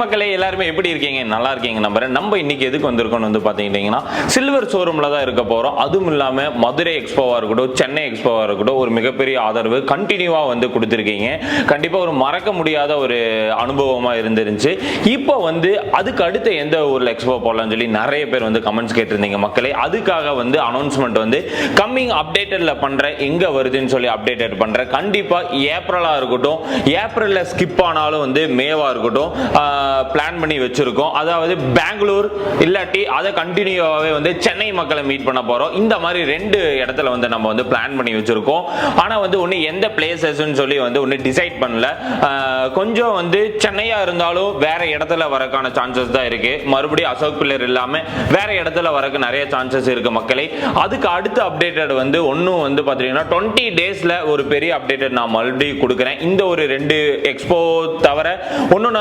மக்களே எல்லாருமே எப்படி இருக்கீங்க? நல்லா இருக்கீங்க நம்புறேன். நம்ம இன்னைக்கு எதுக்கு வந்திருக்கோம்னு வந்து பாத்தீங்கன்னா சில்வர் ஷோரூம்ல தான் இருக்க போறோம். அதுவும் இல்லாம மதுரை எக்ஸ்போவா இருக்கட்டும், சென்னை எக்ஸ்போவா இருக்கட்டும், ஒரு மிகப்பெரிய ஆதரவு கண்டினியூவா வந்து கொடுத்துருக்கீங்க. கண்டிப்பா ஒரு மறக்க முடியாத ஒரு அனுபவமா இருந்துருந்துச்சு. இப்போ வந்து அதுக்கு அடுத்த எந்த ஊர்ல எக்ஸ்போ போடலாம்னு சொல்லி நிறைய பேர் வந்து கமெண்ட்ஸ் கேட்டிருந்தீங்க மக்களே. அதுக்காக வந்து அனௌன்ஸ்மெண்ட் வந்து கம்மிங் அப்டேட்டட்ல பண்றேன், எங்க வருதுன்னு சொல்லி அப்டேட்டட் பண்றேன். கண்டிப்பா ஏப்ரலா இருக்கட்டும், ஏப்ரல்ல ஸ்கிப் ஆனாலும் வந்து மேவா இருக்கட்டும் பிளான் பண்ணி வச்சிருக்கோம். அதாவது பெங்களூர் இல்லாட்டி அதை கண்டினியூவாகவே வந்து சென்னை மக்களை மீட் பண்ண போறோம். இந்த மாதிரி ரெண்டு இடத்துல வந்து நம்ம வந்து பிளான் பண்ணி வச்சிருக்கோம். ஆனா வந்து ஒன்னு எந்த பிளேசஸ்ன்னு சொல்லி வந்து ஒன்னு டிசைட் பண்ணல. கொஞ்சம் வந்து சென்னையா இருந்தாலும் வேற இடத்துல வரக்கான சான்சஸ் தான் இருக்கு. மறுபடியும் அசோக் பில்லர் இல்லாம வேற இடத்துல வரக்கு நிறைய சான்சஸ் இருக்கு மக்களே. அதுக்கு அடுத்த அப்டேட்டட் வந்து ஒன்னும் வந்து பாத்தீங்கன்னா 20 டேஸ்ல ஒரு பெரிய அப்டேட்டட் நான் மறுபடியும் கொடுக்குறேன். இந்த ஒரு ரெண்டு எக்ஸ்போ தவிர ஒன்னு